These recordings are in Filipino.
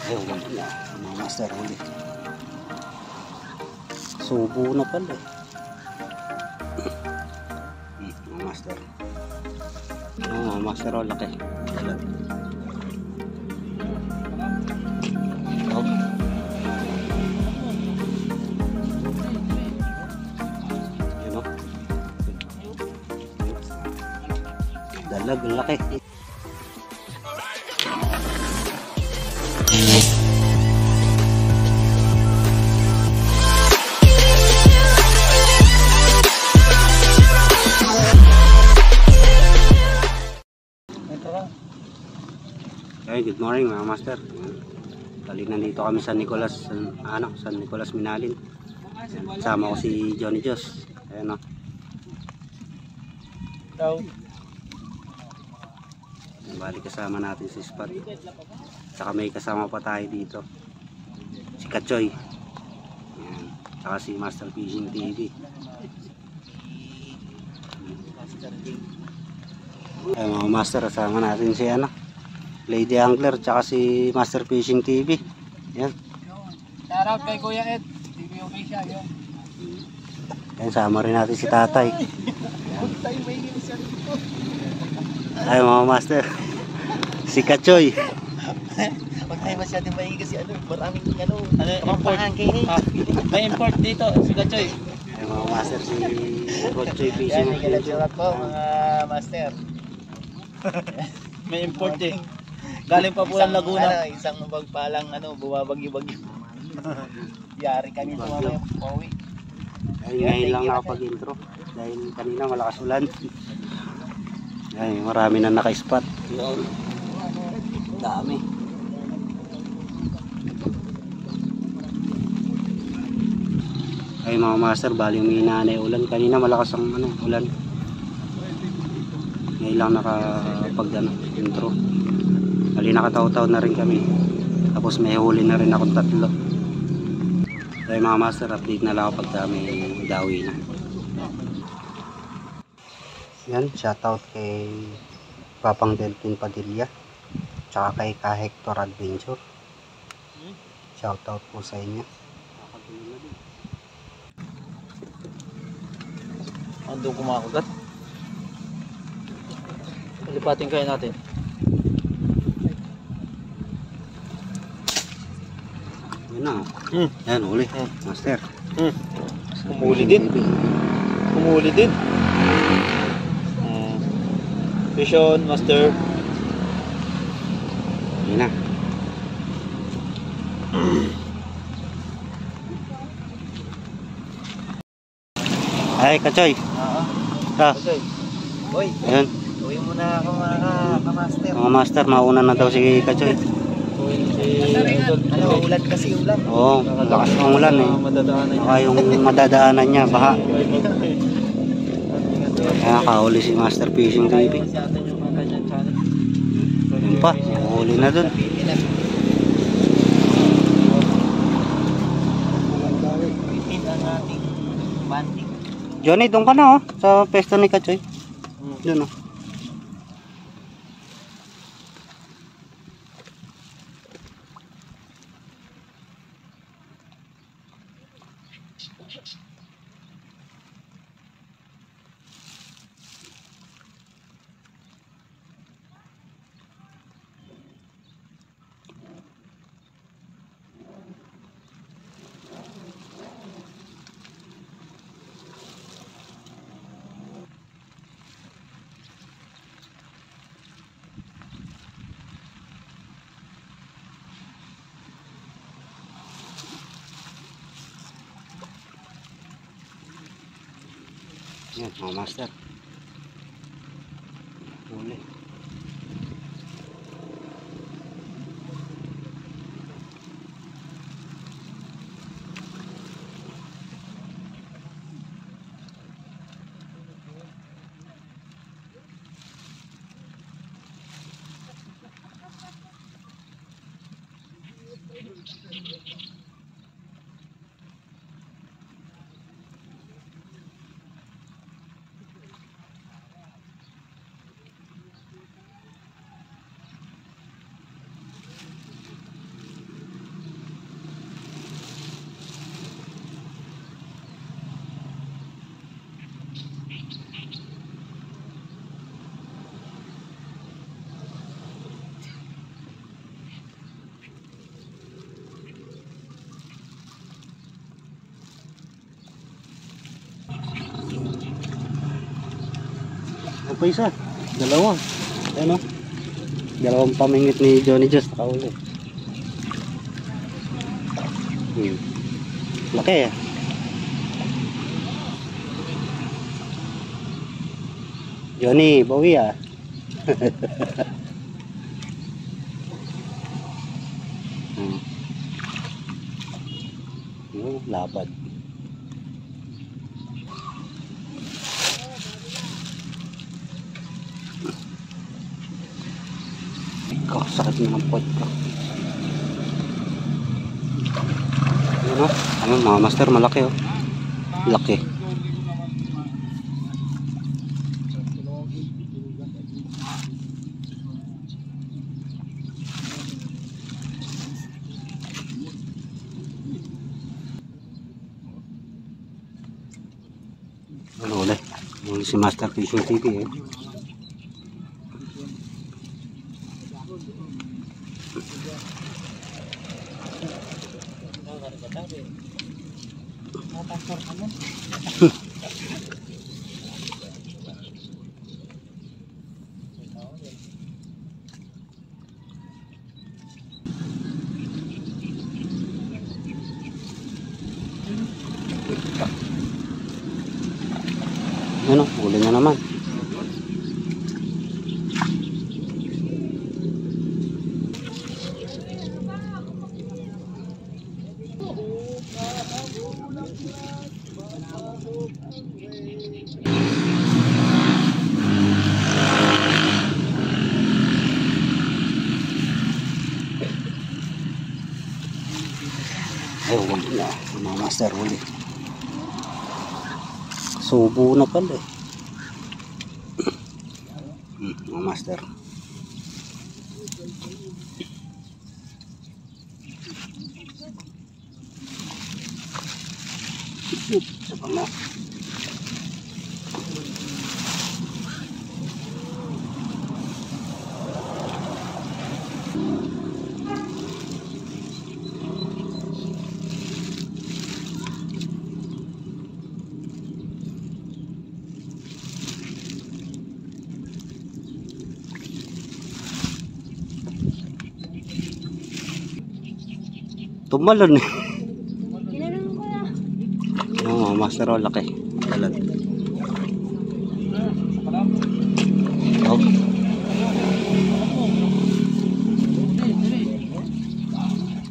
Ayun, wala. Mga master ulit. Subo na pala eh. Mga master. Mga master o laki. Oh. Yun o. Dalag, laki. Okay, good morning mga master. Bali nandito kami sa Nicolas, San Nicolas Minalin. Sama ko si Johnny Jos. Ayan o. Ciao. Bali kasama natin si Spot. Saka may kasama pa tayo dito. Si Kachoy. Ayan. Saka si Master Fishing TV. Ayan mga master, kasama natin si Lady Angler tsaka si Master Fishing TV. Yan. Shoutout kay Kuya Ed. TV official yun. Yan, sama rin natin si Tatay. Ay mga master. Si Kachoy. Huwag tayo masyadong mahiga kasi maraming kapampahan kayo eh. May import dito, si Kachoy. Ay mga master, si Kachoy Yan, Fishing. may kalasurat po mga master. May import eh. Galing pa po ng Laguna. Isang mabagpalang bumabagyo-bagyo. Yari kami tumamaya pauwi. Ay, ngayon lang nakapag-intro. Dahil kanina malakas ulan. Ay, marami na naka-spot. Yun. Dami. Ay mga master, bali may nanay ulan. Kanina malakas ang ulan. Ngayon lang nakapag-intro. Bali nakataw-taw na rin kami. Tapos may huli na rin akong 3. Ay mga master, update na lang pag may dawi na. Yan, shoutout kay Papang Delphin Padilla tsaka kay Ka Hector Adventure. Shoutout po sa inyo. Ando kumakagat. Lipatin kayo natin. Yan na. Yan, huli. Master. Kumuli din. Kumuli din. Fish on, master. Yan na. Ay, Kachoy. Okay. Hoy, Ayun. uwi muna ako mga ka-master. Mga master, mauna na daw si Kachoy. Ulan kasi ulan. Oo, lakas ng ulan eh. Baka yung madadaanan niya, baha. Kaya kahuli si Master Fishing TV. Yun pa, huli na dun. Johnny, doon ka na sa pesto ni Kachoy. Doon Yan, mga master. Huli. pa isa. Dalawa. Ayan o. Dalawang pamingit ni Johnny Just nakahuli. Laki ah. Johnny, bawi ah. Lapad. Ikaw, sakit na ng pot ko. Ano? Ano mga master, malaki oh. Laki. Ano ulit? Yung si Master Fishing TV eh. Ano, huli na naman. Ay, huli na. Mga master, huli. Subo na pala eh. Mga master. Saka na. Tumalon eh. Tinanong ko na. Oo, master o laki. Talad. Oh.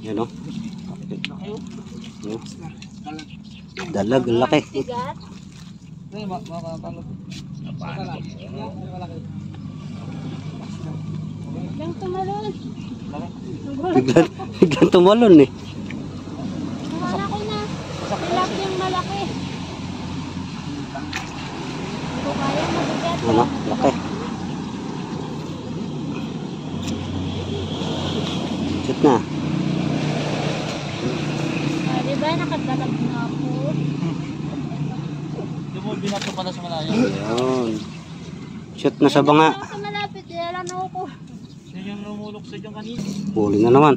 Yan o. Dalag, laki. Bigat. Lang tumalon. Biglang tumalon eh. Nakala ko na. Tilap yung malaki. Hindi ko kaya mabigat. Ano, laki. Shoot na. Diba nakadalag na ako? Yung mo binato pala sa malayo. Ayun. Shoot na sa banga. Hindi ako malapit. Kaya lang ako. Yan yung lumulok sa dyan kanina. Huli na naman.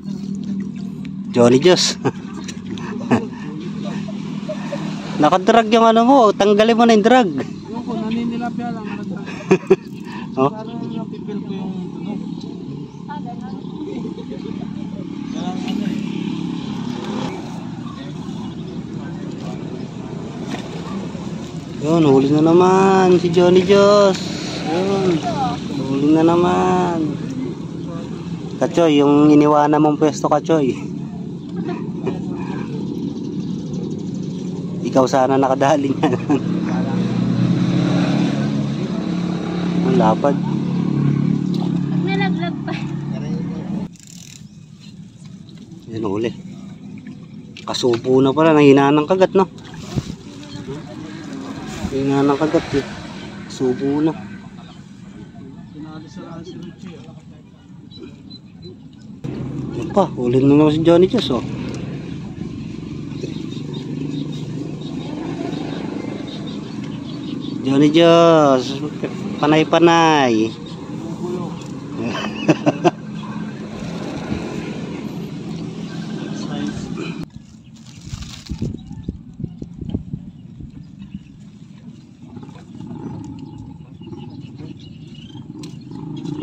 Johnny Just. Nakadrag yung ano mo. Tanggalin mo na yung drag. Yung ko, naninilapya lang. Oh. Parang napipil ko yung tunog. Ah, ganun. Parang ano eh. Yun, huli na naman si Johnny Just. Yun. Huli na naman. Kachoy, yung iniwanan mong pwesto, Kachoy. Ikaw sana nakadali niyan. Ang lapad. Nalaglag pa. Yan huli. Kasubo na pala, nahinaan ng kagat, no? Nahinaan ng kagat, eh. Kasubo na. Yan pa, huli na naman si Johnny Just, oh. Johnny Just, panay-panay.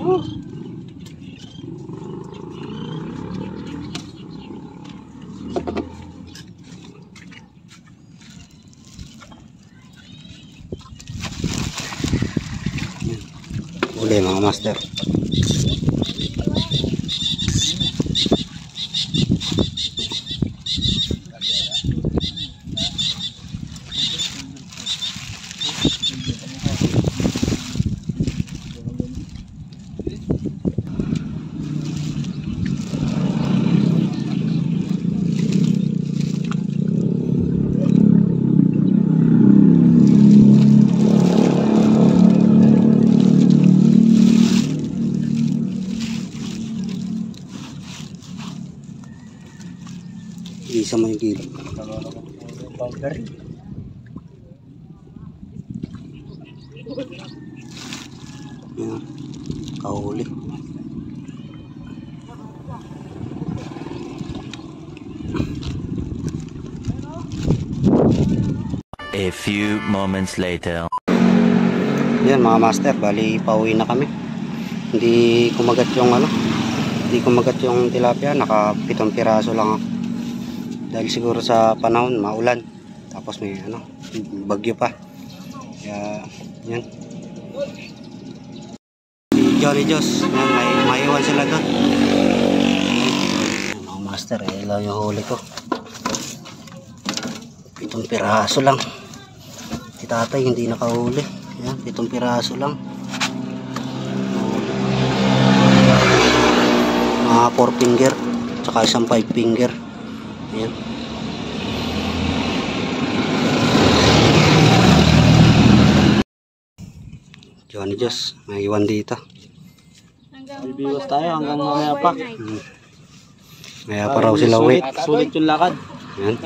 Uli mga master. Isa mo yung kilo. Yan. Kahuli. A few moments later. Yan mga master, bali pauwi na kami. Hindi kumagat yung hindi kumagat yung tilapia, naka 7 piraso lang ako. Dahil siguro sa panahon maulan. Tapos may bagyo pa. Kaya yan. Johnny Joss, yan, may iwan sila doon. Yan, mga master, ilaw yung huli ko. 7 piraso lang. Si tatay hindi nakahuli. Yan, 7 piraso lang. Mga 4 finger, tsaka isang 5 finger. Ayan. Johnny Joss, may iwan dito. Bibiwas tayo hanggang mamaya pa. Kaya pa raw sila uwi. Sulit yung lakad. Ayan.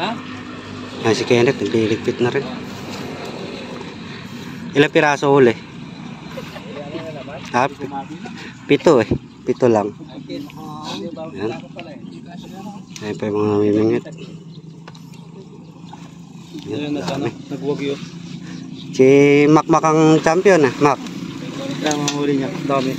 Ayan si Kenneth, nagliligpit na rin. Ilang piraso huli? 7 eh. 7 lang. Ayan. Ayan pa yung mga mimingit. Ayan, dami. Nagwagyo. Si Mac ang champion Mac. Kaya mga huli niya. Dami.